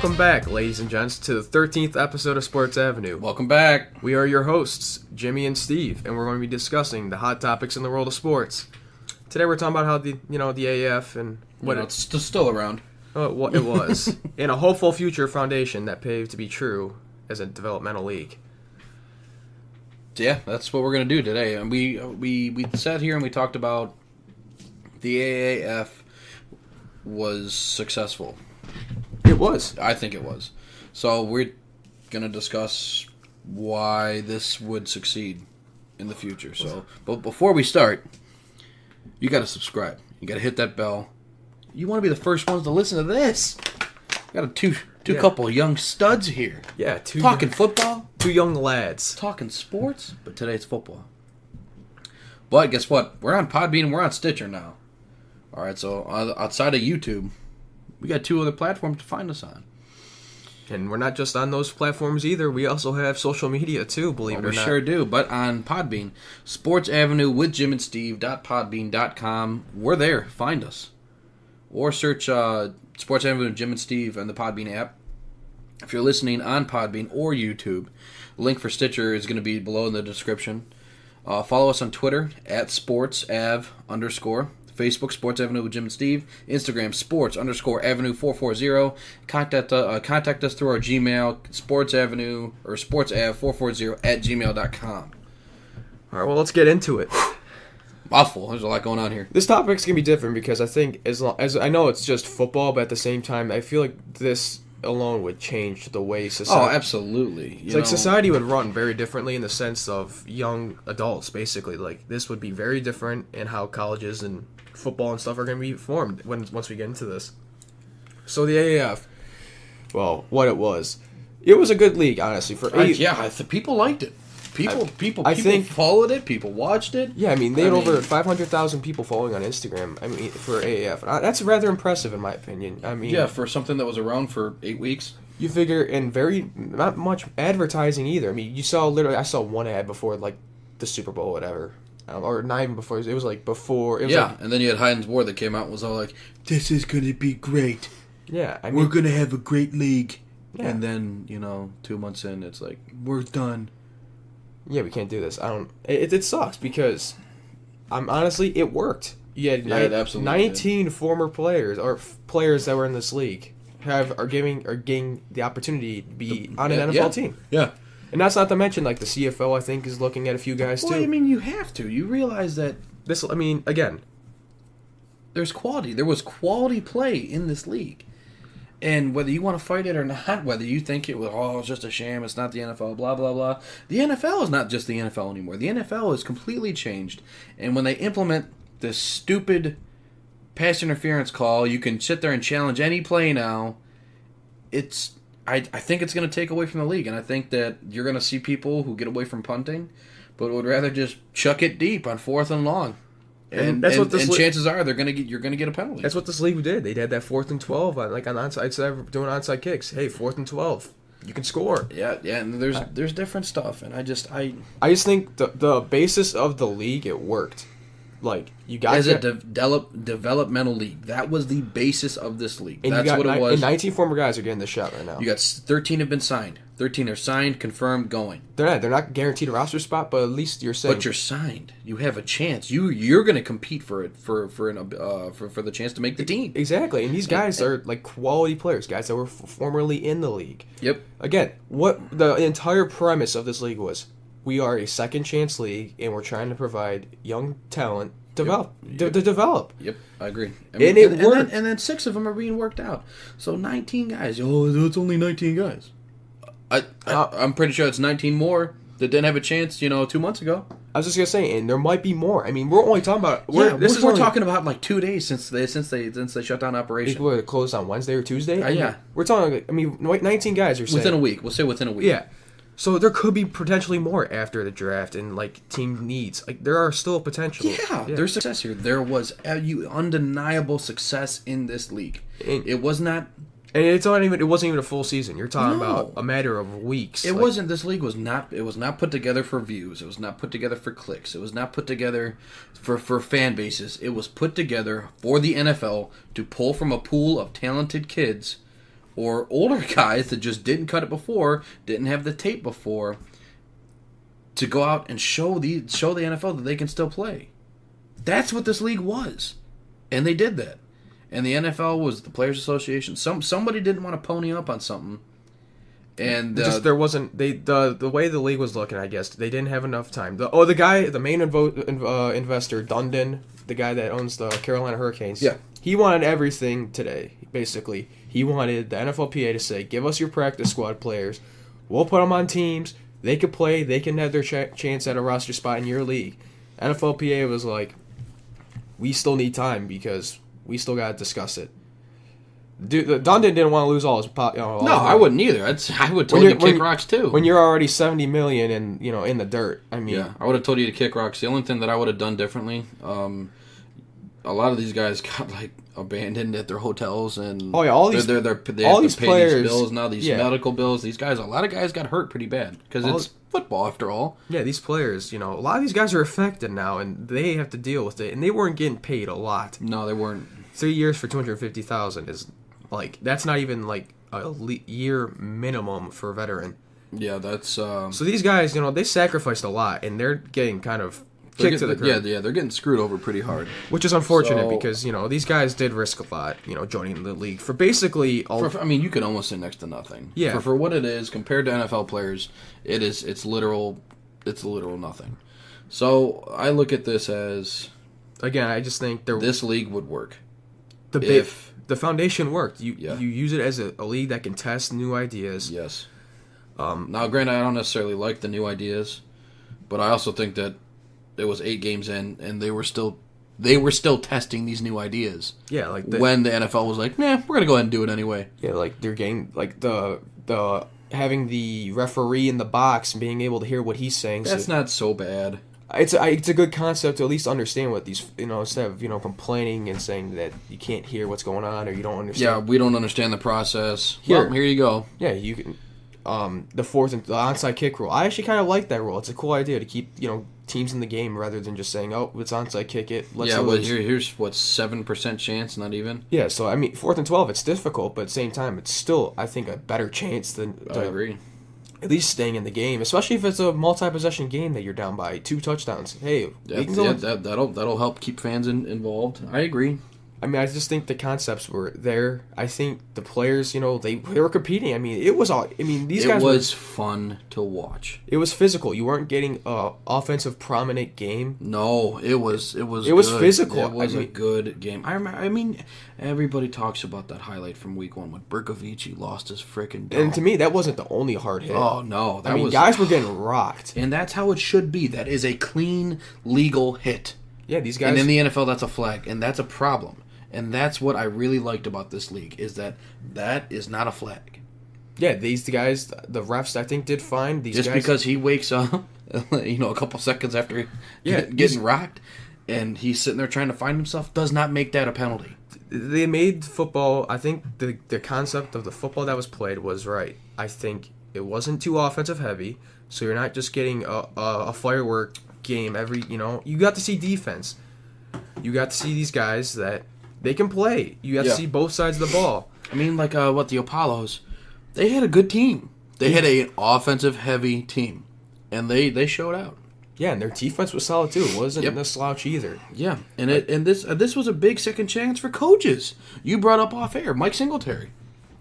Welcome back, ladies and gents, to the 13th episode of Sports Avenue. Welcome back. We are your hosts, Jimmy and Steve, and we're going to be discussing the hot topics in the world of sports. Today we're talking about how the AAF and what it's still around. What it was, and a hopeful future foundation that paved to be true as a developmental league. Yeah, that's what we're going to do today. And we sat here and we talked about the AAF was successful. It was. I think it was. So we're going to discuss why this would succeed in the future. So, but before we start, you got to subscribe. You got to hit that bell. You want to be the first ones to listen to this. Got a two couple young studs here. Yeah, talking football. Two young lads. Talking sports, but today it's football. But guess what? We're on Podbean and we're on Stitcher now. All right, so outside of YouTube, we got two other platforms to find us on. And we're not just on those platforms either. We also have social media too, believe it or not. We sure do. But on Podbean, Sports Avenue with Jim and Steve.podbean.com. We're there. Find us. Or search Sports Avenue with Jim and Steve on the Podbean app. If you're listening on Podbean or YouTube, link for Stitcher is going to be below in the description. Follow us on Twitter at SportsAv_. Facebook, Sports Avenue with Jim and Steve. Instagram, Sports_Avenue440. Contact us through our Gmail, SportsAvenue or SportsAv440 at gmail.com. All right, well, let's get into it. Mouthful. There's a lot going on here. This topic's going to be different because I think as I know it's just football, but at the same time, I feel like this alone would change the way society... Oh, absolutely. It's like society would run very differently in the sense of young adults, basically. Like, this would be very different in how colleges and football and stuff are going to be formed once we get into this. So the AAF, well, what it was a good league, honestly. People liked it. People I think followed it. People watched it. Yeah, I mean, they had over 500,000 people following on Instagram. I mean, for AAF, that's rather impressive in my opinion. I mean, yeah, for something that was around for 8 weeks. You figure, and not much advertising either. I mean, I saw one ad before like the Super Bowl, or whatever, or not even before. It was like before. It was and then you had Heinz Ward that came out and was all like, "This is going to be great. Yeah, I mean, we're going to have a great league." Yeah. And then 2 months in, it's like, we're done. Yeah, we can't do this. It sucks because, honestly, it worked. You had 19 former players or players that were in this league are getting the opportunity to be on an NFL team. Yeah, and that's not to mention like the CFL. I think is looking at a few guys too. Well, I mean, you have to. You realize that this. I mean, again, there's quality. There was quality play in this league. And whether you want to fight it or not, whether you think it's just a sham, it's not the NFL, blah, blah, blah. The NFL is not just the NFL anymore. The NFL has completely changed. And when they implement this stupid pass interference call, you can sit there and challenge any play now. I think it's going to take away from the league. And I think that you're going to see people who get away from punting, but would rather just chuck it deep on 4th and long. And chances are you're going to get a penalty. That's what this league did. They had that 4th and 12 on onside, instead of doing onside kicks. Hey, 4th and 12, you can score. Yeah, and there's different stuff, and I just think the basis of the league, it worked. Like, you guys as a developmental league, that was the basis of this league. And that's what it was. And 19 former guys are getting the shot right now. You got 13 have been signed. 13 are signed, confirmed, going. They're not guaranteed a roster spot, but at least you're saying. But you're signed. You have a chance. You're going to compete for it for the chance to make the team. Exactly, and these guys are like quality players, guys that were formerly in the league. Yep. Again, what the entire premise of this league was: we are a second chance league, and we're trying to provide young talent to develop. Yep, I agree. It worked. And then 6 of them are being worked out. So 19 guys. Oh, it's only 19 guys. I'm pretty sure it's 19 more that didn't have a chance, 2 months ago. I was just gonna say, and there might be more. I mean, we're only talking about we're talking about like 2 days since they shut down operation. We're closed on Wednesday or Tuesday. Yeah, we're talking. 19 guys are saying within a week. We'll say within a week. Yeah. So there could be potentially more after the draft and like team needs. Like there are still potential. Yeah. There's success here. There was undeniable success in this league. It was not. And it wasn't even a full season. You're talking about a matter of weeks. It wasn't. This league was not. It was not put together for views. It was not put together for clicks. It was not put together for fan bases. It was put together for the NFL to pull from a pool of talented kids or older guys that just didn't cut it before, didn't have the tape before, to go out and show the NFL that they can still play. That's what this league was, and they did that. And the NFL was the Players Association. Somebody didn't want to pony up on something, and there wasn't the way the league was looking. I guess they didn't have enough time. The main investor Dundon, the guy that owns the Carolina Hurricanes. Yeah. He wanted everything today. Basically, he wanted the NFLPA to say, "Give us your practice squad players. We'll put them on teams. They could play. They can have their chance at a roster spot in your league." NFLPA was like, "We still need time because we still got to discuss it." Dude, Dundon didn't want to lose all his no, I wouldn't either. I would tell you to kick rocks too. When you're already $70 million and in the dirt, I mean, yeah, I would have told you to kick rocks. The only thing that I would have done differently, a lot of these guys got abandoned at their hotels, and all these they have to pay these bills now. These medical bills. These guys, a lot of guys got hurt pretty bad because it's football after all. Yeah, these players, a lot of these guys are affected now, and they have to deal with it, and they weren't getting paid a lot. No, they weren't. 3 years for $250,000 is that's not even a year minimum for a veteran. Yeah, that's so these guys, they sacrificed a lot, and they're getting kind of kicked to the curb. Yeah, they're getting screwed over pretty hard, which is unfortunate because these guys did risk a lot, joining the league for basically all. I mean, you can almost say next to nothing. Yeah, for what it is compared to NFL players, it's literal nothing. So I look at this as, again, I just think this league would work. The foundation worked. You use it as a league that can test new ideas. Yes. Now, granted, I don't necessarily like the new ideas, but I also think that it was 8 games in, and they were still testing these new ideas. Yeah, when the NFL was like, "Nah, we're gonna go ahead and do it anyway." Yeah, they're getting the having the referee in the boks and being able to hear what he's saying. That's not so bad. It's a good concept to at least understand what these, instead of, complaining and saying that you can't hear what's going on or you don't understand. Yeah, we don't understand the process. Here you go. Yeah, you can, the onside kick rule. I actually kind of like that rule. It's a cool idea to keep, teams in the game rather than just saying, "Oh, it's onside kick it. Let's lose." Here's 7% chance, not even. Yeah, so I mean, 4th and 12, it's difficult, but at the same time, it's still, I think, a better chance than. I agree. At least staying in the game, especially if it's a multi-possession game that you're down by 2 touchdowns. Hey, we can go. That'll help keep fans involved. I agree. I mean, I just think the concepts were there. I think the players, they were competing. I mean, it was all. I mean, these guys. It was fun to watch. It was physical. You weren't getting a offensive prominent game. No, it was. It was physical. It was a good game. I mean, everybody talks about that highlight from Week 1 when Berkovici lost his freaking dog. And to me, that wasn't the only hard hit. Oh no, guys were getting rocked. And that's how it should be. That is a clean, legal hit. Yeah, these guys. And in the NFL, that's a flag, and that's a problem. And that's what I really liked about this league, is that is not a flag. Yeah, these guys, the refs, I think, did fine. Just because he wakes up, a couple seconds after getting rocked, and he's sitting there trying to find himself, does not make that a penalty. They made football, I think the concept of the football that was played was right. I think it wasn't too offensive heavy, so you're not just getting a firework game every, you got to see defense. You got to see these guys that they can play. You got to see both sides of the ball. I mean, the Apollos, they had a good team. They had an offensive heavy team, and they showed out. Yeah, and their defense was solid too. It wasn't a slouch either. Yeah, and this was a big second chance for coaches. You brought up off air Mike Singletary.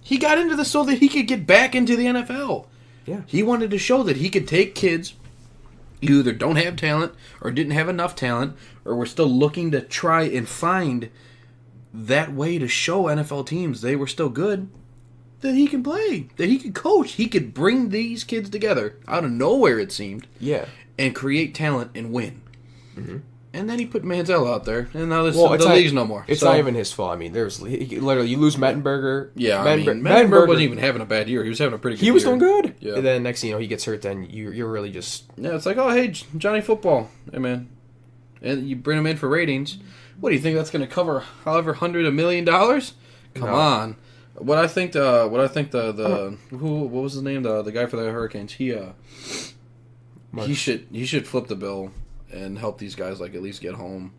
He got into this so that he could get back into the NFL. Yeah, he wanted to show that he could take kids. You either don't have talent or didn't have enough talent, or were still looking to try and find that way to show NFL teams they were still good, that he can play, that he could coach, he could bring these kids together out of nowhere, it seemed, and create talent and win. Mm-hmm. And then he put Manziel out there, and now the league's no more. It's not even his fault. I mean, literally you lose Mettenberger. Yeah, Mettenberger wasn't even having a bad year. He was having a pretty good year. He was doing good. Yeah. And then next thing you know, he gets hurt. Then you're really just it's like, oh hey, Johnny Football, hey man, and you bring him in for ratings. What do you think that's going to cover? However, $100 million? Come on. What was his name? The guy for the Hurricanes. He should flip the bill and help these guys at least get home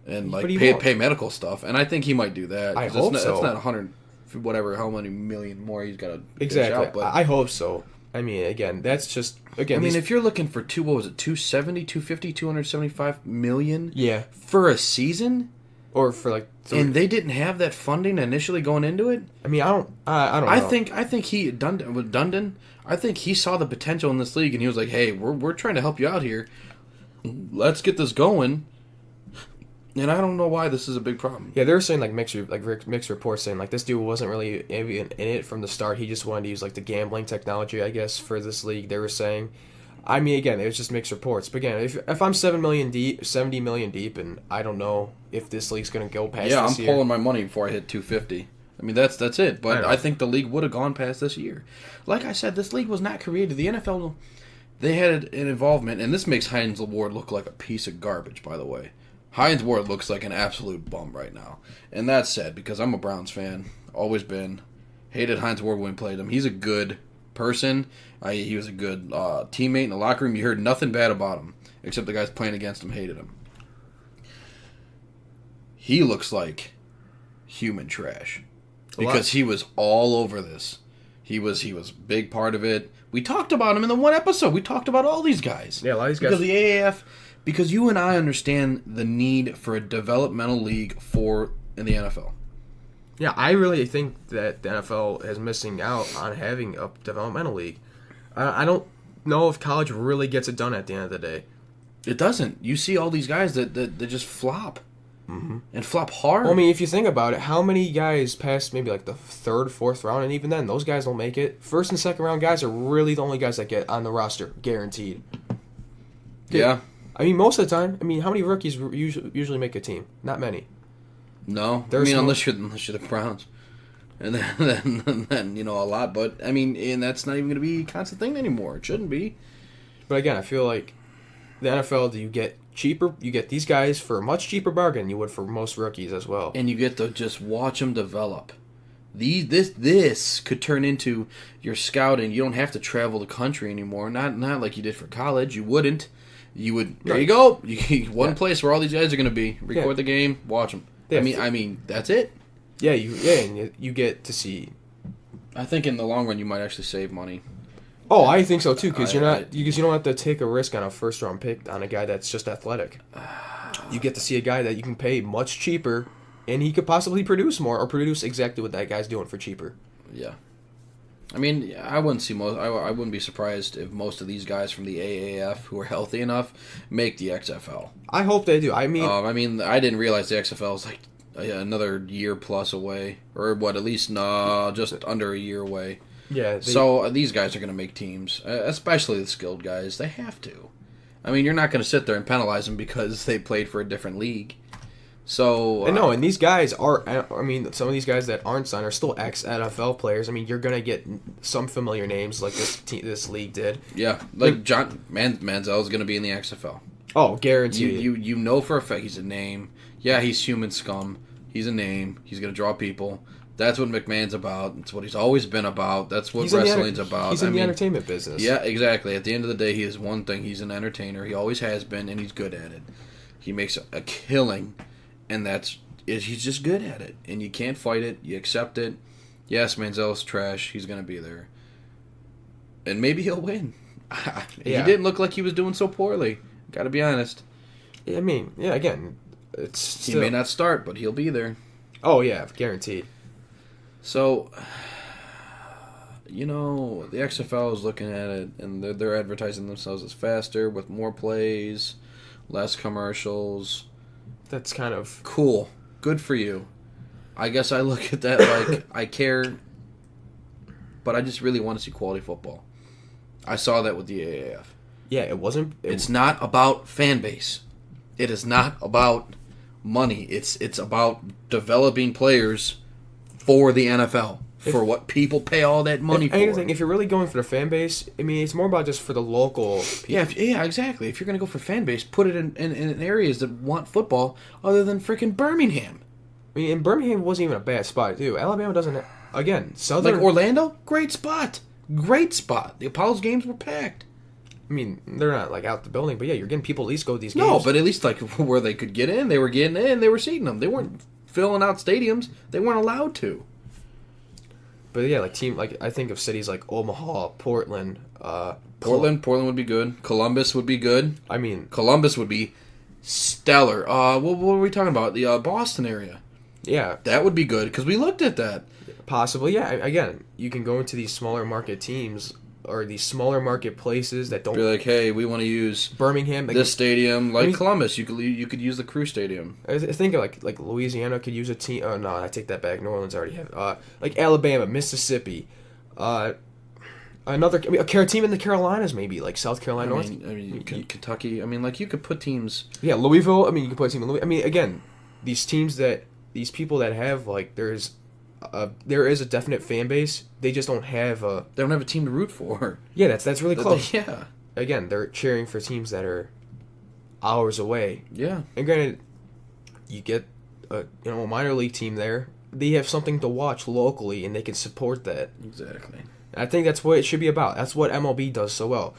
and pay medical stuff. And I think he might do that. I hope so. It's not 100. whatever, how many million more he's got to Exactly. out. But I hope so. I mean, again, that's just again. I mean, these- if you're looking for 270, 250, 275 million yeah, for a season, or for like. and they didn't have that funding initially going into it. I mean, I don't know. I think he Dundon. I think he saw the potential in this league, and he was like, "Hey, we're trying to help you out here. Let's get this going." And I don't know why this is a big problem. Yeah, they were saying like mixed reports saying like this dude wasn't really in it from the start. He just wanted to use like the gambling technology, I guess, for this league. They were saying. I mean, again, it was just mixed reports. But again, if I'm 70 million deep, and I don't know if this league's gonna go past. Yeah, this I'm year. pulling my money before I hit 250. I mean, that's it. But know. I think the league would have gone past this year. Like I said, this league was not created. The NFL, they had an involvement, and this makes Hines Ward look like a piece of garbage, by the way. Hines Ward looks like an absolute bum right now. And that's sad because I'm a Browns fan. Always been. Hated Hines Ward when we played him. He's a good person. He was a good teammate in the locker room. You heard nothing bad about him, except the guys playing against him hated him. He looks like human trash because he was all over this. He was a big part of it. We talked about him in the one episode. We talked about all these guys. Yeah, a lot of these guys. Because the AAF, because you and I understand the need for a developmental league in the NFL. Yeah, I really think that the NFL is missing out on having a developmental league. I don't know if college really gets it done at the end of the day. It doesn't. You see all these guys that just flop. Mm-hmm. And flop hard. Well, I mean, if you think about it, how many guys pass maybe like the third, fourth round, and even then, those guys don't make it. First and second round guys are really the only guys that get on the roster, guaranteed. Yeah. I mean, most of the time, I mean, how many rookies usually make a team? Not many. No, There's unless you're the Browns, and then a lot. But I mean, and that's not even going to be a constant thing anymore. It shouldn't be. But again, I feel like the NFL, you get cheaper. You get these guys for a much cheaper bargain than you would for most rookies as well. And you get to just watch them develop. This could turn into your scouting. You don't have to travel the country anymore. Not like you did for college. You wouldn't. You would. There you go. One place where all these guys are going to be. Record the game. Watch them. Yeah. I mean, that's it. Yeah, and you get to see. I think in the long run you might actually save money. Oh, I think so too, because you don't have to take a risk on a first round pick on a guy that's just athletic. You get to see a guy that you can pay much cheaper, and he could possibly produce more or produce exactly what that guy's doing for cheaper. Yeah. I mean, I wouldn't see most. I wouldn't be surprised if most of these guys from the AAF who are healthy enough make the XFL. I hope they do. I mean, I didn't realize the XFL is like another year plus away, or what? At least just under a year away. Yeah. So these guys are going to make teams, especially the skilled guys. They have to. I mean, you're not going to sit there and penalize them because they played for a different league. So no, and these guys are. I mean, some of these guys that aren't signed are still ex-NFL players. I mean, you're gonna get some familiar names like this league did. Yeah, like John Manziel is going to be in the XFL. Oh, guaranteed. You know for a fact he's a name. Yeah, he's human scum. He's a name. He's going to draw people. That's what McMahon's about. It's what he's always been about. That's what wrestling's about. He's in the entertainment business. Yeah, exactly. At the end of the day, he is one thing. He's an entertainer. He always has been, and he's good at it. He makes a killing, and he's just good at it. And you can't fight it. You accept it. Yes, Manziel's trash. He's going to be there. And maybe he'll win. He didn't look like he was doing so poorly. Got to be honest. I mean, yeah, again, He may not start, but he'll be there. Oh, yeah, guaranteed. So, the XFL is looking at it, and they're advertising themselves as faster, with more plays, less commercials. That's kind of cool. Good for you. I guess I look at that like I care, but I just really want to see quality football. I saw that with the AAF. Yeah, it wasn't. It's not about fan base. It is not about money. It's about developing players for the NFL, for what people pay all that money for. If you're really going for the fan base, I mean, it's more about just for the local people. Yeah, exactly. If you're going to go for fan base, put it in areas that want football other than freaking Birmingham. I mean, and Birmingham wasn't even a bad spot, too. Alabama doesn't... Again, Southern... Like Orlando? Great spot. Great spot. The Apollo's games were packed. I mean, they're not, like, out the building, but yeah, you're getting people at least go to these games. No, but at least, like, where they could get in, they were getting in, they were seating them. They weren't filling out stadiums. They weren't allowed to. But yeah, like I think of cities like Omaha, Portland. Portland would be good. Columbus would be good. I mean, Columbus would be stellar. What were we talking about? The Boston area. yeah, That would be good because we looked at that. possibly. Yeah, again, you can go into these smaller market teams or these smaller market places that Be don't. like, hey, we want to use Birmingham. Like, this stadium, like I mean- Columbus. You could use the Crew Stadium. I think of like Louisiana could use a team. Oh no, I take that back. New Orleans already have. Like Alabama, Mississippi. Another a team in the Carolinas maybe like South Carolina North. Kentucky. I mean, like you could put teams. Yeah, Louisville. I mean, you can put a team in Louisville. I mean, again, these people that have like there is a definite fan base. They just don't have a. They don't have a team to root for. Yeah, that's really close. Yeah. Again, they're cheering for teams that are hours away. Yeah. And granted, you get a minor league team there. They have something to watch locally, and they can support that. Exactly. I think that's what it should be about. That's what MLB does so well.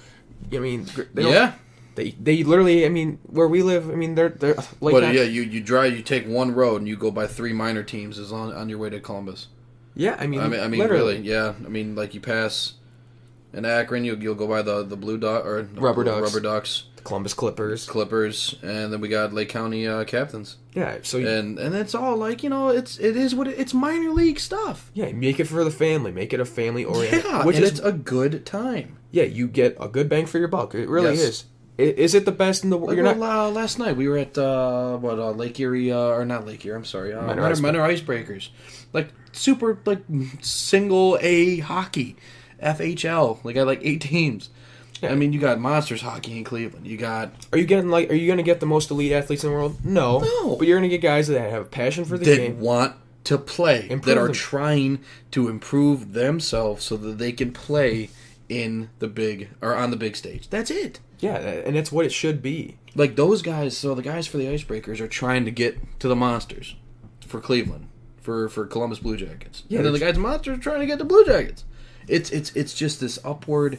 I mean, they literally. I mean, where we live. I mean, they're like. But yeah, you drive. You take one road and you go by 3 minor teams. Is on your way to Columbus. Yeah, I mean, literally. Really, yeah. I mean, like you pass in Akron, you'll go by the Blue Dot or Rubber Ducks, Columbus Clippers, and then we got Lake County Captains. Yeah, so and it's all like it is what it's minor league stuff. Yeah, make it for the family, make it a family oriented. Yeah, it's a good time. Yeah, you get a good bang for your buck. It really is. Is it the best in the world? Last night we were at Lake Erie or not Lake Erie. I'm sorry, Minor Icebreakers, like super like single A hockey, FHL. Like I like 8 teams. Yeah. I mean, you got Monsters hockey in Cleveland. You got. Are you gonna get the most elite athletes in the world? No. But you're gonna get guys that have a passion for the game. That want to play. That are trying to improve themselves so that they can play in the big or on the big stage. That's it. Yeah, and that's what it should be. Like those guys. So the guys for the Icebreakers are trying to get to the Monsters for Cleveland for Columbus Blue Jackets. Yeah. And then the guys Monsters are trying to get to Blue Jackets. It's just this upward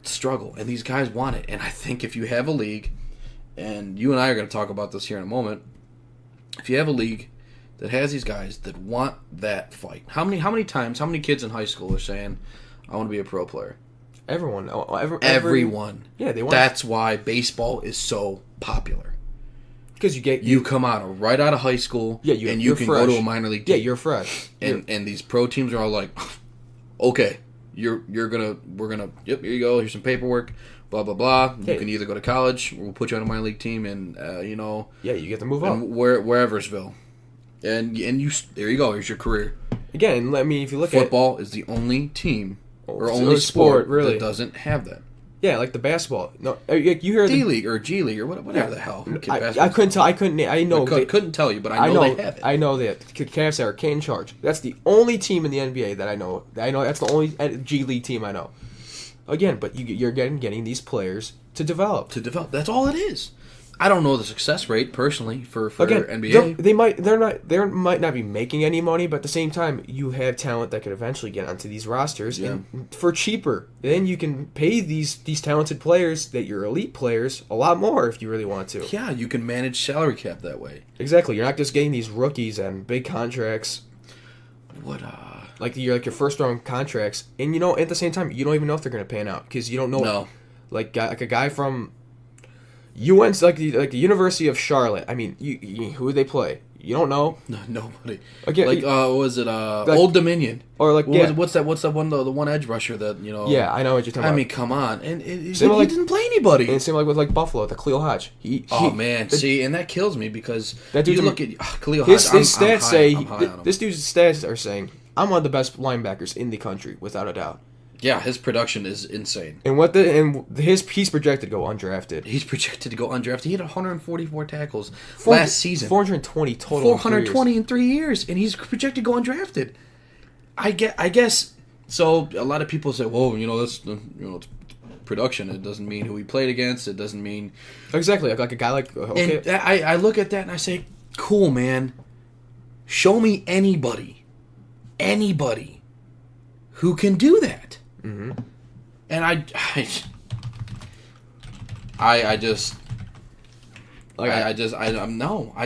struggle, and these guys want it. And I think if you have a league, and you and I are going to talk about this here in a moment, if you have a league that has these guys that want that fight, how many kids in high school are saying, I want to be a pro player? Everyone. Everyone. Yeah, they want. That's why baseball is so popular. Because you come out right out of high school, and you can fresh. go to a minor league team. Yeah, you're fresh. And these pro teams are all like, okay, we're gonna here you go, here's some paperwork, blah blah blah. You can either go to college, or we'll put you on a minor league team, and yeah, you get to move up whereversville, and you there you go, here's your career. Again, I mean, if you look at football is the only team or only sport really that doesn't have that. Yeah, like the basketball. No, you hear D League or G League or whatever the hell. I couldn't tell. I know. Couldn't tell you, but I know they have it. I know that Cavs are in charge. That's the only team in the NBA that I know. That's the only G League team I know. Again, but you're getting these players to develop. That's all it is. I don't know the success rate personally for NBA. They might not be making any money, but at the same time, you have talent that could eventually get onto these rosters and for cheaper. Then you can pay these talented players that you're elite players a lot more if you really want to. Yeah, you can manage salary cap that way. Exactly. You're not just getting these rookies and big contracts. Like your first round contracts, and at the same time, you don't even know if they're going to pan out because you don't know. No. Like a guy from UNC, like the University of Charlotte. I mean, who would they play? You don't know. No, nobody. Again, was it Old Dominion or what's that one the one edge rusher that Yeah, I know what you're talking about. I mean, come on, and he didn't play anybody. And same with Buffalo, the Khalil Hodge. See, and that kills me because that dude. You look at Khalil Hodge. His stats say this dude's stats are saying I'm one of the best linebackers in the country without a doubt. Yeah, his production is insane. And he's projected to go undrafted. He's projected to go undrafted. He had 144 tackles last season. 420 total. 420 in 3 years, and he's projected to go undrafted. I guess. So a lot of people say, "Well, that's it's production. It doesn't mean who he played against. It doesn't mean exactly like a guy like." Okay. And I look at that and I say, "Cool, man. Show me anybody who can do that." Mm-hmm. And I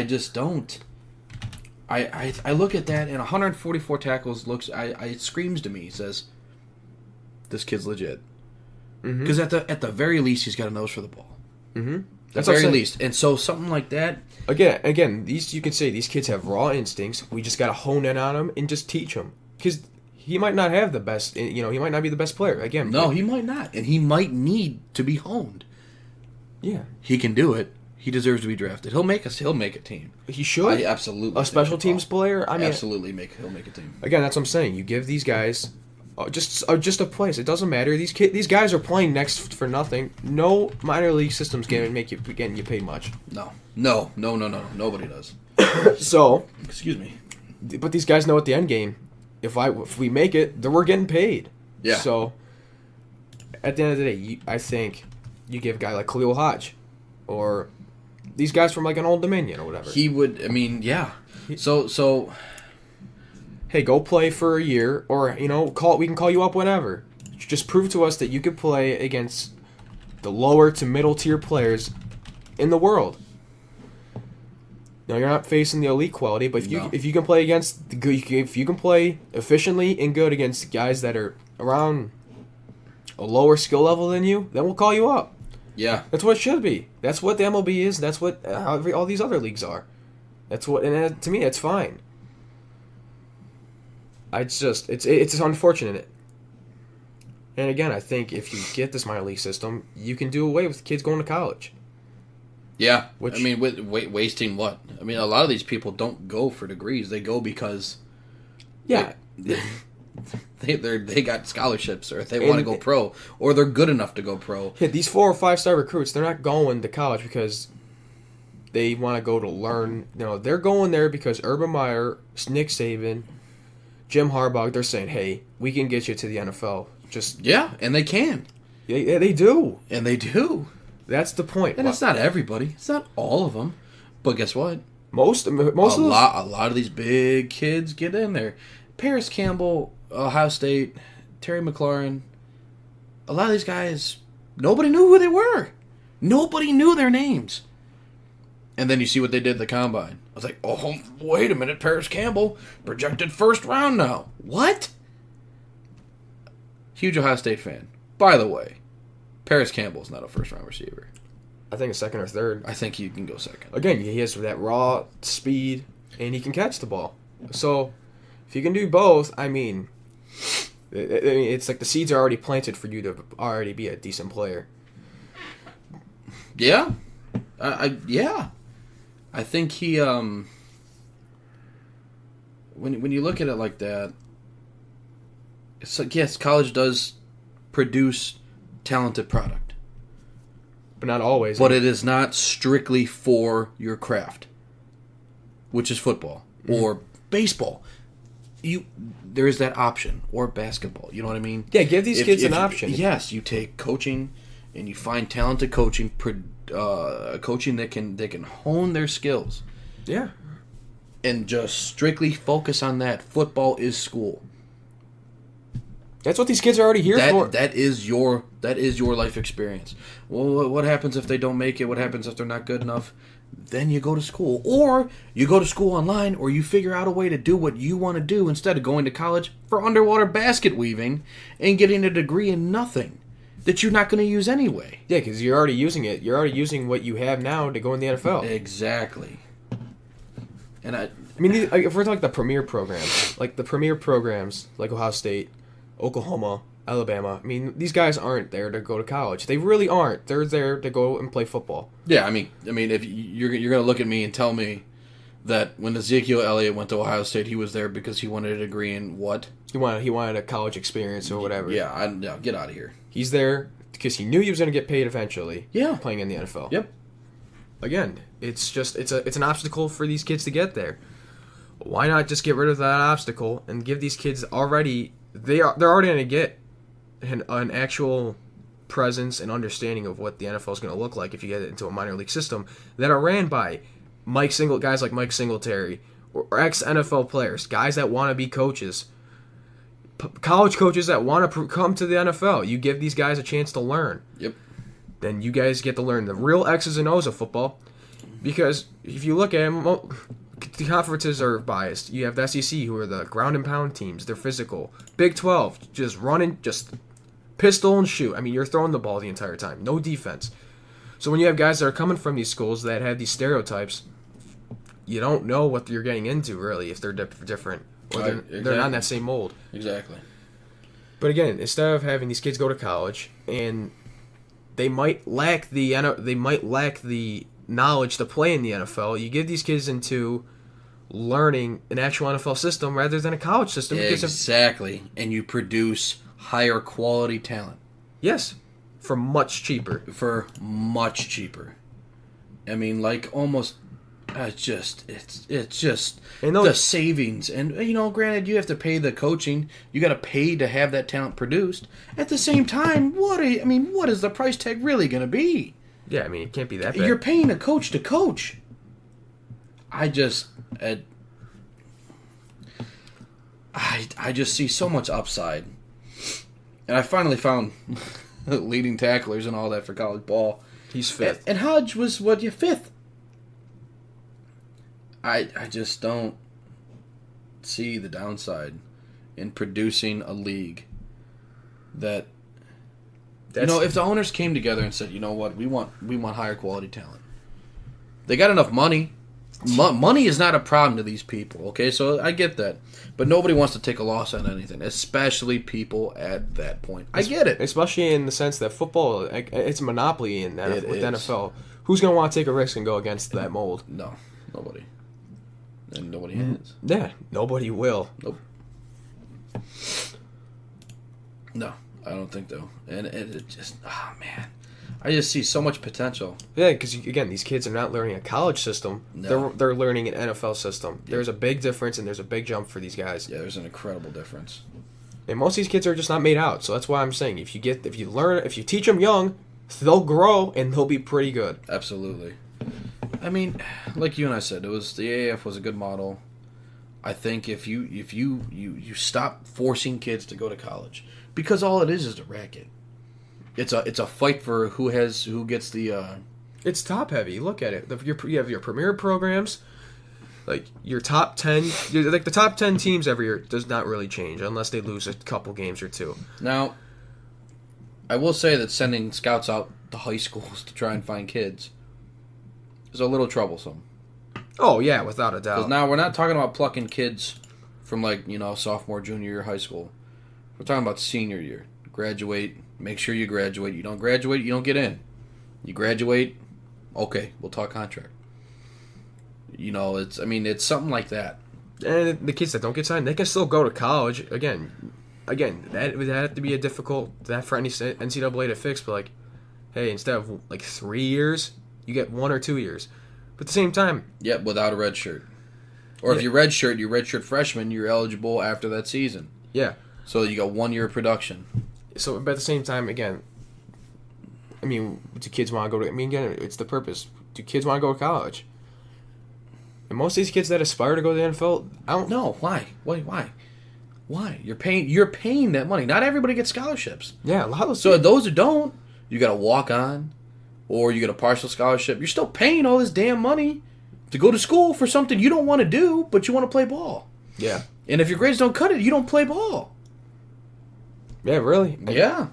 just don't. I look at that and 144 tackles it screams to me. It says, this kid's legit. Because at the very least, he's got a nose for the ball. Mm-hmm. At the very least. And so something like that. Again, these you can say these kids have raw instincts. We just got to hone in on them and just teach them. Because he might not have the best, he might not be the best player. Again, no, he might not. And he might need to be honed. Yeah. He can do it. He deserves to be drafted. He'll make a team. He should. I absolutely. A special teams player? I mean, absolutely he'll make a team. Again, that's what I'm saying. You give these guys just a place. It doesn't matter. These guys are playing next for nothing. No minor league system's getting you paid much. No. Nobody does. So, excuse me. But these guys know at the end game, if we make it, then we're getting paid. Yeah. So, at the end of the day, I think you give a guy like Khalil Hodge, or these guys from like an Old Dominion or whatever. He would. I mean, yeah. So. Hey, go play for a year, or we can call you up whenever. Just prove to us that you could play against the lower to middle tier players in the world. No, you're not facing the elite quality, but if you can play against the good, if you can play efficiently and good against guys that are around a lower skill level than you, then we'll call you up. Yeah, that's what it should be. That's what the MLB is. That's what all these other leagues are. That's what, and to me, it's fine. It's unfortunate. And again, I think if you get this minor league system, you can do away with kids going to college. Yeah, wasting what? I mean, a lot of these people don't go for degrees; they go because, yeah, they got scholarships, or they want to go pro, or they're good enough to go pro. Yeah, these 4 or 5 star recruits, they're not going to college because they want to go to learn. They're going there because Urban Meyer, Nick Saban, Jim Harbaugh, they're saying, "Hey, we can get you to the NFL." And they can. Yeah, they do, and they do. That's the point. And it's not everybody. It's not all of them. But guess what? Most of those... a lot of these big kids get in there. Paris Campbell, Ohio State, Terry McLaurin. A lot of these guys, nobody knew who they were. Nobody knew their names. And then you see what they did at the combine. I was like, oh, wait a minute, Paris Campbell, projected first round now. What? Huge Ohio State fan. By the way, Paris Campbell's not a first-round receiver. I think a second or third. I think he can go second. Again, he has that raw speed, and he can catch the ball. So, if you can do both, I mean, it's like the seeds are already planted for you to already be a decent player. Yeah. Yeah. I think he, when you look at it like that, it's like, yes, college does produce talented product, but not always. But it is not strictly for your craft, which is football or baseball. There is that option, or basketball. You know what I mean? Yeah, give these kids an option. Yes, you take coaching, and you find talented coaching, coaching that can hone their skills. Yeah, and just strictly focus on that. Football is school. That's what these kids are already here for. That is your life experience. Well, what happens if they don't make it? What happens if they're not good enough? Then you go to school. Or you go to school online, or you figure out a way to do what you want to do instead of going to college for underwater basket weaving and getting a degree in nothing that you're not going to use anyway. Yeah, because you're already using it. You're already using what you have now to go in the NFL. Exactly. And I mean, if we're talking the premier programs, like Ohio State, Oklahoma, Alabama. I mean, these guys aren't there to go to college. They really aren't. They're there to go and play football. Yeah, I mean, if you're going to look at me and tell me that when Ezekiel Elliott went to Ohio State, he was there because he wanted a degree in what? He wanted a college experience or whatever. Yeah, get out of here. He's there because he knew he was going to get paid eventually. Yeah, playing in the NFL. Yep. Again, it's an obstacle for these kids to get there. Why not just get rid of that obstacle and give these kids already? They're already going to get an actual presence and understanding of what the NFL is going to look like if you get it into a minor league system that are ran by guys like Mike Singletary or ex-NFL players, guys that want to be coaches, college coaches that want to come to the NFL. You give these guys a chance to learn. Yep. Then you guys get to learn the real X's and O's of football. Because if you look at them, the conferences are biased. You have the SEC, who are the ground and pound teams. They're physical. Big 12, just running, just pistol and shoot. I mean, you're throwing the ball the entire time. No defense. So when you have guys that are coming from these schools that have these stereotypes, you don't know what you're getting into, really, if they're different. Or they're not in that same mold. Exactly. But again, instead of having these kids go to college, and they might lack the knowledge to play in the NFL, you give these kids into learning an actual NFL system rather than a college system. Exactly. And you produce higher quality talent. Yes. For much cheaper. I mean, like almost... It's just And the savings, and granted, you have to pay the coaching. You got to pay to have that talent produced. At the same time, what is the price tag really going to be? Yeah, I mean, it can't be that bad. You're paying a coach to coach. I just see so much upside, and I finally found leading tacklers and all that for college ball. He's fifth, and Hodge was fifth. I just don't see the downside in producing a league that if the owners came together and said, you know what, we want higher quality talent. They got enough money. Money is not a problem to these people, okay? So I get that. But nobody wants to take a loss on anything, especially people at that point. I get it. Especially in the sense that football, it's a monopoly with NFL. Who's going to want to take a risk and go against that mold? No, nobody. And nobody has. Yeah, nobody will. Nope. No, I don't think though. And it just, man. I just see so much potential. Yeah, because, again, these kids are not learning a college system. No. They're learning an NFL system. Yep. There's a big difference, and there's a big jump for these guys. Yeah, there's an incredible difference. And most of these kids are just not made out. So that's why I'm saying if you teach them young, they'll grow, and they'll be pretty good. Absolutely. I mean, like you and I said, the AAF was a good model. I think if you stop forcing kids to go to college, because all it is a racket. It's a fight for who gets the. It's top heavy. Look at it. You have your premier programs, like your top 10. Like the top 10 teams every year does not really change unless they lose a couple games or two. Now, I will say that sending scouts out to high schools to try and find kids is a little troublesome. Oh, yeah, without a doubt. Because now we're not talking about plucking kids from, sophomore, junior year high school. We're talking about senior year. Graduate, make sure you graduate. You don't graduate, you don't get in. You graduate, okay, we'll talk contract. It's something like that. And the kids that don't get signed, they can still go to college. Again, that would have to be for any NCAA to fix, but, hey, instead of, 3 years, you get 1 or 2 years. But at the same time... Yep, without a red shirt. Or if you redshirt freshman, you're eligible after that season. Yeah. So you got 1 year of production. So, but at the same time, again, do kids want to go to... again, it's the purpose. Do kids want to go to college? And most of these kids that aspire to go to the NFL, I don't... No, why? Why? You're paying that money. Not everybody gets scholarships. Yeah, a lot of those... So those who don't, you got to walk on... Or you get a partial scholarship. You're still paying all this damn money to go to school for something you don't want to do, but you want to play ball. Yeah. And if your grades don't cut it, you don't play ball. Yeah, really? Yeah.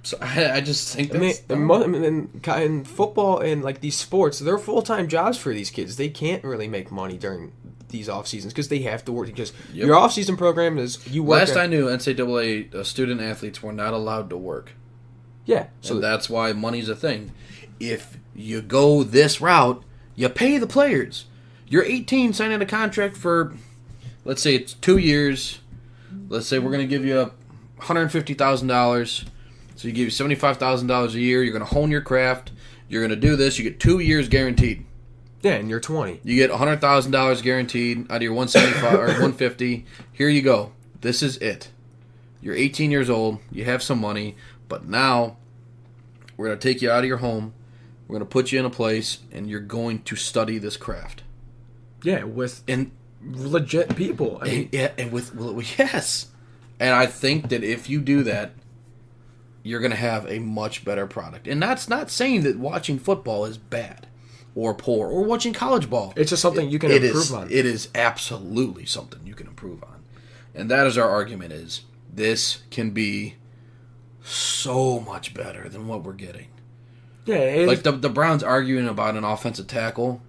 So I just think that's... in football and these sports, they're full-time jobs for these kids. They can't really make money during these off seasons because they have to work. Because your off-season program is you work. Last I knew, NCAA student athletes were not allowed to work. Yeah. So that's why money's a thing. If you go this route, you pay the players. You're 18, signing a contract for, let's say it's 2 years. Let's say we're going to give you $150,000. So you give you $75,000 a year. You're going to hone your craft. You're going to do this. You get 2 years guaranteed. Yeah, and you're 20. You get $100,000 guaranteed out of your 175 or 150. Here you go. This is it. You're 18 years old. You have some money. But now, we're going to take you out of your home, we're going to put you in a place, and you're going to study this craft. Yeah, with legit people. Yes. And I think that if you do that, you're going to have a much better product. And that's not saying that watching football is bad. or poor or watching college ball. It's just something you can It improve is, on. It is absolutely something you can improve on. And that is our argument is this can be so much better than what we're getting. Yeah, it's, Like the Browns arguing about an offensive tackle,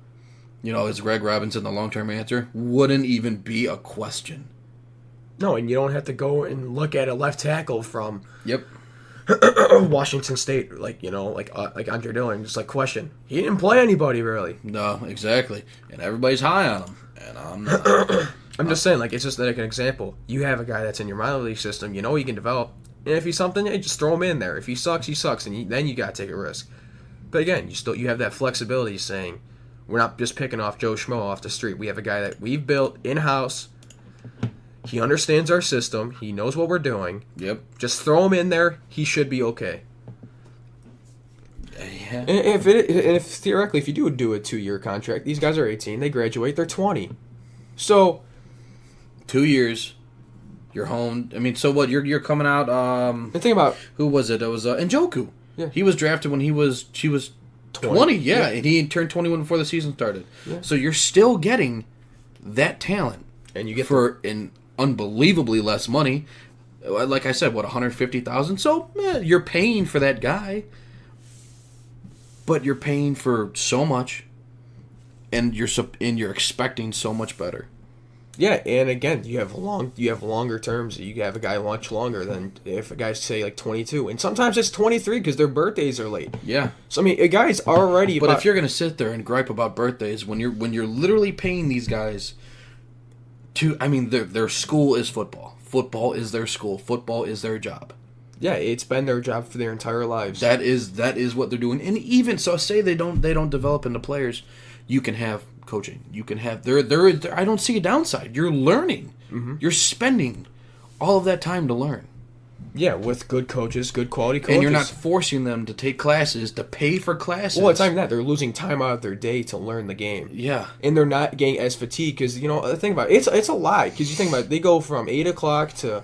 is Greg Robinson the long-term answer? Wouldn't even be a question. no, and you don't have to go and look at a left tackle from Yep. Washington State, like Andre Dillon, just like question. He didn't play anybody really. No, exactly. And everybody's high on him. And I'm not. I'm just saying, like, it's just like an example. You have a guy that's in your minor league system, you know he can develop, and if he's something, you just throw him in there. If he sucks, he sucks, and then you gotta take a risk. But again, you have that flexibility, saying we're not just picking off Joe Schmo off the street. We have a guy that we've built in house. He understands our system. He knows what we're doing. Yep. Just throw him in there. He should be okay. Yeah. And if theoretically, if you do a 2-year contract, these guys are 18. They graduate. They're 20. So 2 years. You're home. I mean, so what? You're coming out. and think about Who was it? It was Njoku. Yeah. He was drafted when he was 20. Yeah, and he turned 21 before the season started. Yeah. So you're still getting that talent and you get for an unbelievably less money. Like I said, what, $150,000? So you're paying for that guy, but you're paying for so much, and you're expecting so much better. Yeah, and again, you have longer terms. You have a guy much longer than if a guy's say like 22, and sometimes it's 23 because their birthdays are late. Yeah. So I mean, a guy's already. But if you're gonna sit there and gripe about birthdays when you're literally paying these guys to, I mean, their school is football. Football is their school. Football is their job. yeah, it's been their job for their entire lives. That is what they're doing. And even so, say they don't develop into players, you can have coaching. You can have there. I don't see a downside. You're learning. Mm-hmm. You're spending all of that time to learn. Yeah, with good coaches, good quality coaches. And you're not forcing them to take classes, to pay for classes. Well, it's not even that. They're losing time out of their day to learn the game. Yeah. And they're not getting as fatigued because, the thing about it, it's a lie. Because you think about it, they go from 8 o'clock to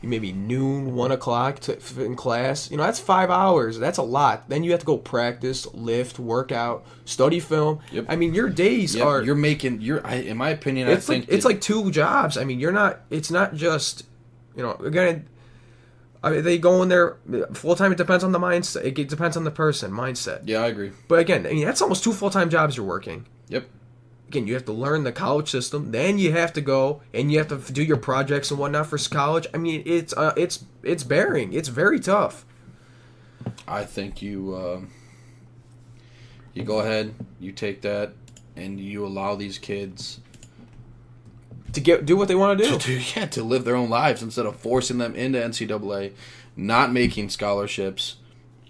maybe noon, 1 o'clock in class. That's 5 hours. That's a lot. Then you have to go practice, lift, work out, study film. Yep. I mean, your days Yep. are... In my opinion, It's I think it's like 2 jobs. I mean, it's not just, again... I mean, they go in there full-time. It depends on the mindset. It depends on the person, mindset. Yeah, I agree. But again, I mean, that's almost 2 full-time jobs you're working. Yep. Again, you have to learn the college system. Then you have to go and you have to do your projects and whatnot for college. I mean, it's bearing. It's very tough. I think you go ahead, you take that, and you allow these kids To do what they want to do. to live their own lives instead of forcing them into NCAA, not making scholarships,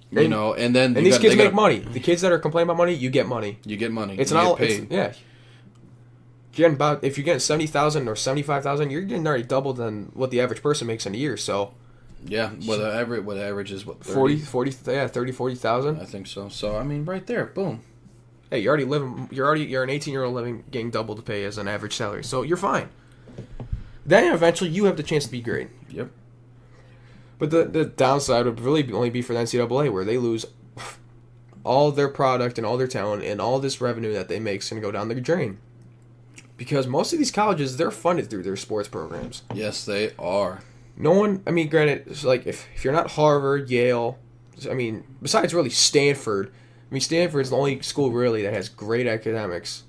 and then And these kids make money. The kids that are complaining about money, you get money. You get money. It's you not get paid. yeah. If you're getting 70,000 or 75,000, you're getting already double than what the average person makes in a year. So Yeah, what average is what 30, 40,000. I think so. So I mean, right there, boom. Hey, you're an 18-year-old living getting double the pay as an average salary. So you're fine. Then eventually you have the chance to be great. Yep. But the downside would really only be for the NCAA, where they lose all their product and all their talent, and all this revenue that they make is going to go down the drain. Because most of these colleges, they're funded through their sports programs. Yes, they are. No one, I mean, granted, it's like if you're not Harvard, Yale, I mean, besides really Stanford, I mean, Stanford's the only school really that has great academics,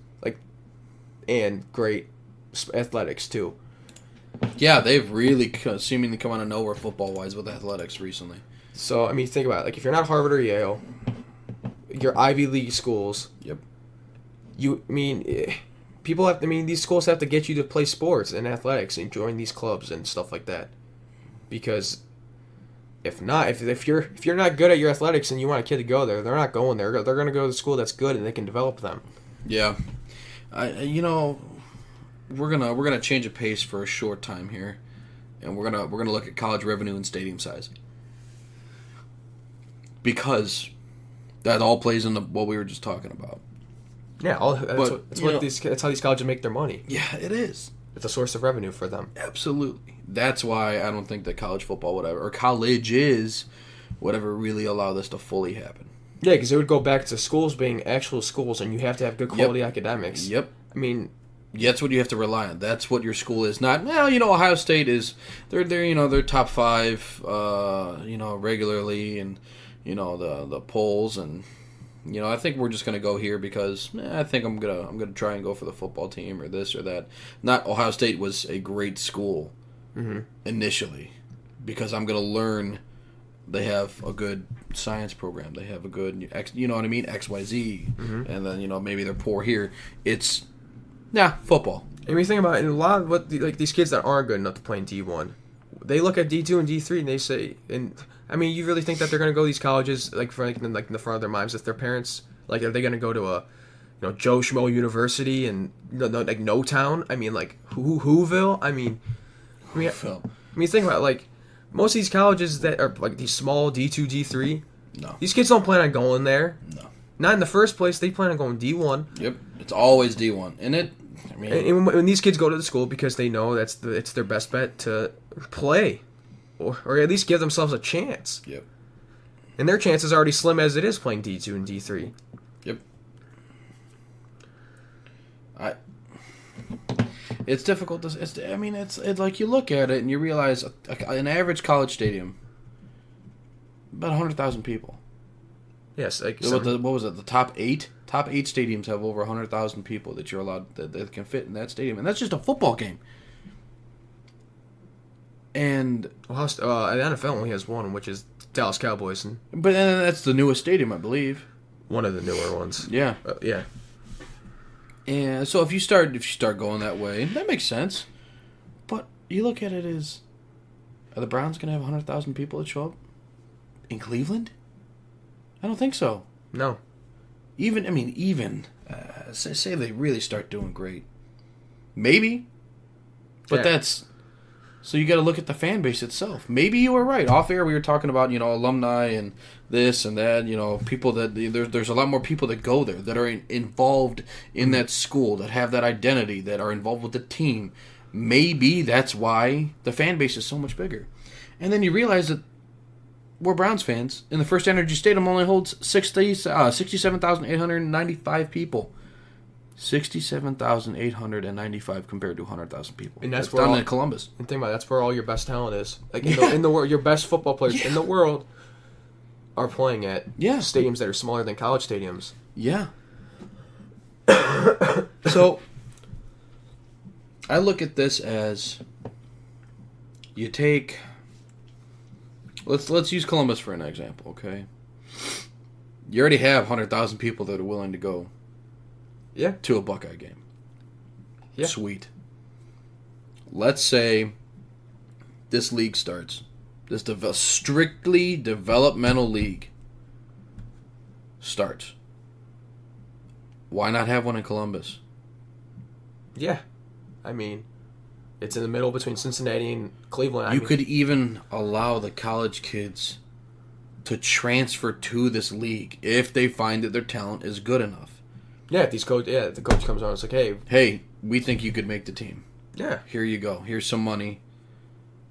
and great athletics too. Yeah, they've really seemingly come out of nowhere football-wise with athletics recently. So, I mean, think about it. Like, if you're not Harvard or Yale, your Ivy League schools, Yep. these schools have to get you to play sports and athletics and join these clubs and stuff like that. Because if not, if you're not good at your athletics and you want a kid to go there, they're not going there. They're going to go to the school that's good and they can develop them. Yeah. We're gonna change a pace for a short time here, and we're gonna look at college revenue and stadium size, because that all plays into what we were just talking about. Yeah, that's how these colleges make their money. Yeah, it is. It's a source of revenue for them. Absolutely. That's why I don't think that college football, whatever, or colleges, whatever, really allow this to fully happen. Yeah, because it would go back to schools being actual schools, and you have to have good quality academics. Yep. I mean, That's what you have to rely on. That's what your school is. Not, well, Ohio State is, they're top 5, regularly, and, the polls, and, I think we're just going to go here because I think I'm going to try and go for the football team or this or that. Not Ohio State was a great school initially because I'm going to learn they have a good science program. They have a good, XYZ. And then, maybe they're poor here. It's, football. and when you think about it, a lot of what these kids that aren't good enough to play in D1, they look at D2 and D3 and they say, and I mean, you really think that they're going to go to these colleges in the front of their minds if their parents, are they going to go to a Joe Schmo University and No Town? I mean, Whoville? I mean, think about it, most of these colleges that are these small D2, D3. No. These kids don't plan on going there. No. Not in the first place. They plan on going D1. Yep. It's always D1. And when these kids go to the school because they know it's their best bet to play, or at least give themselves a chance. Yep. And their chances are already slim as it is playing D2 and D3. Yep. It's difficult to. It's like you look at it and you realize an average college stadium, about 100,000 people. Yes, what was it? The top 8? Top 8 stadiums have over 100,000 people that you're allowed that can fit in that stadium, and that's just a football game. And the NFL only has one, which is Dallas Cowboys, but that's the newest stadium, I believe. One of the newer ones. Yeah. Yeah. And so if you start going that way, that makes sense. But you look at it as, are the Browns going to have 100,000 people that show up in Cleveland? I don't think so. No. Say they really start doing great. Maybe. But that's... So you got to look at the fan base itself. Maybe you were right. Off air we were talking about, alumni and this and that, people that... There's a lot more people that go there, that are involved in that school, that have that identity, that are involved with the team. Maybe that's why the fan base is so much bigger. And then you realize that we're Browns fans, and the First Energy Stadium only holds 67,895 people. 67,895 compared to 100,000 people. And that's down in Columbus. And think about it, that's where all your best talent is. In the world, your best football players in the world are playing at stadiums that are smaller than college stadiums. Yeah. So I look at this as you take. Let's use Columbus for an example, okay? You already have 100,000 people that are willing to go to a Buckeye game. Yeah. Sweet. Let's say this league starts. This strictly developmental league starts. Why not have one in Columbus? Yeah. It's in the middle between Cincinnati and Cleveland. You could even allow the college kids to transfer to this league if they find that their talent is good enough. Yeah, the coach comes on and it's like, hey, we think you could make the team. Yeah. Here you go. Here's some money.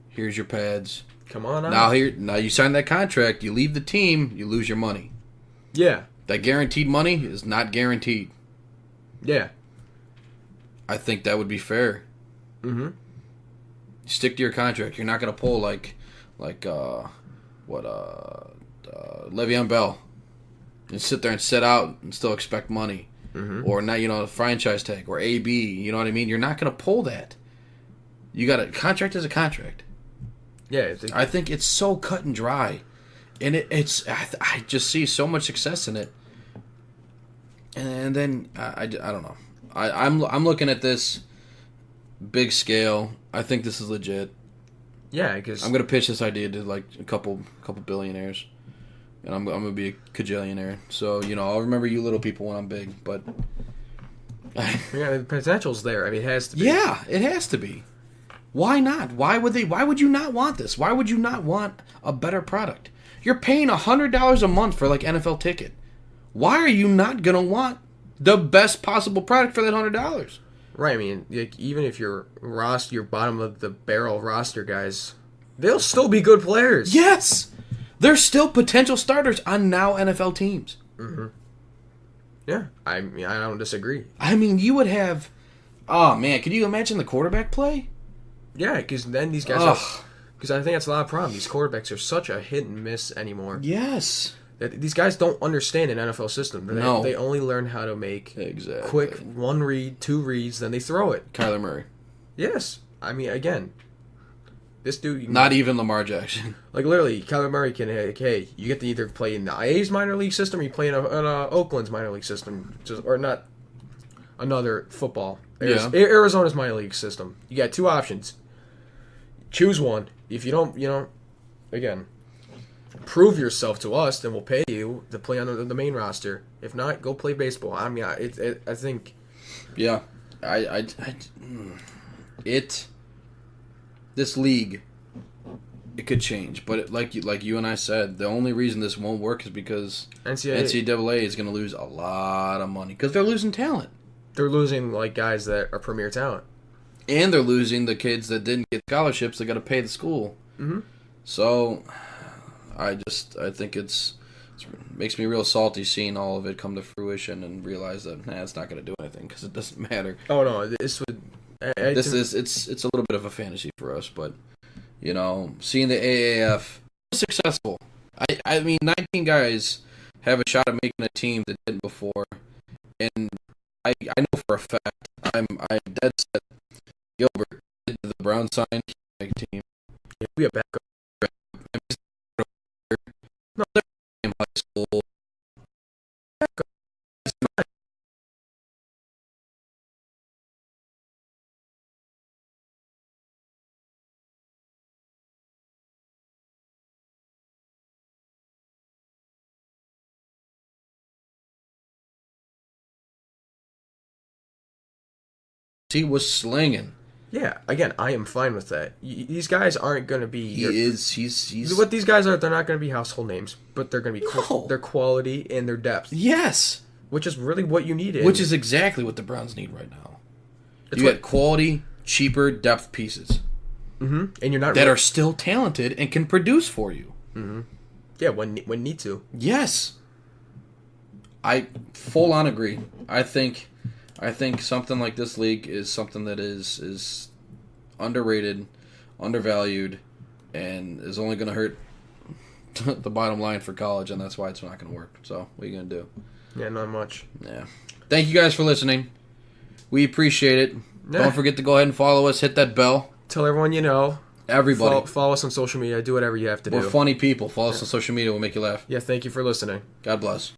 Here's your pads. Come on out. Now you sign that contract, you leave the team, you lose your money. Yeah. That guaranteed money is not guaranteed. Yeah. I think that would be fair. Mm-hmm. Stick to your contract. You're not going to pull Le'Veon Bell and sit there and sit out and still expect money. Mm-hmm. Or not, the franchise tag or AB. You know what I mean? You're not going to pull that. You got a contract is a contract. Yeah, I think it's so cut and dry, and I just see so much success in it. And then I don't know. I'm looking at this big scale. I think this is legit. Yeah, because I'm gonna pitch this idea to a couple billionaires, and I'm gonna be a cajillionaire. So I'll remember you little people when I'm big. But the potential's there. It has to be. Yeah, it has to be. Why not? Why would you not want this? Why would you not want a better product? You're paying $100 a month for NFL ticket. Why are you not gonna want the best possible product for that $100? Right. Even if your bottom of the barrel roster guys, they'll still be good players. Yes, they're still potential starters on now NFL teams. Mm-hmm. Yeah, I mean, I don't disagree. I mean, you would have. Oh man, could you imagine the quarterback play? Yeah, because then these guys. Ugh. Because I think that's a lot of problem. These quarterbacks are such a hit and miss anymore. Yes. That these guys don't understand an NFL system. No. They only learn how to make Exactly. quick one read, two reads, then they throw it. Kyler Murray. Yes, I mean again, this dude. Not even Lamar Jackson. Like literally, Kyler Murray can. Hey, you get to either play in the A's minor league system, or you play in Oakland's minor league system, or not another football. Yeah. Arizona's minor league system. You got two options. Choose one. If you don't, again, prove yourself to us, then we'll pay you to play on the main roster. If not, go play baseball. I mean, I think. Yeah. This league, it could change, but like you and I said, the only reason this won't work is because NCAA is going to lose a lot of money because they're losing talent. They're losing like guys that are premier talent, and they're losing the kids that didn't get scholarships. They got to pay the school. Mm-hmm. So, I think it makes me real salty seeing all of it come to fruition and realize that it's not going to do anything because it doesn't matter. Oh no, this would. It's a little bit of a fantasy for us, but seeing the AAF successful. I mean, 19 guys have a shot at making a team that didn't before, and I know for a fact I'm dead set. Gilbert did the Brown sign, he make a team. Yeah, we have backup. No, they're in high school. He was slinging. Yeah, again, I am fine with that. These guys aren't going to be. He's what these guys are. They're not going to be household names, but they're going to be No. their quality and their depth. Yes. Which is really what you need. Which is exactly what the Browns need right now. It's You what- got quality, cheaper depth pieces Mm-hmm. And you're not that are still talented and can produce for you. Mm-hmm. Yeah, when need to. Yes. I full on agree. I think something like this league is something that is underrated, undervalued, and is only going to hurt the bottom line for college, and that's why it's not going to work. So, what are you going to do? Yeah, not much. Yeah. Thank you guys for listening. We appreciate it. Yeah. Don't forget to go ahead and follow us. Hit that bell. Tell everyone you know. Everybody. Follow us on social media. Do whatever you have to do. We're funny people. Follow us on social media. We'll make you laugh. Yeah, thank you for listening. God bless.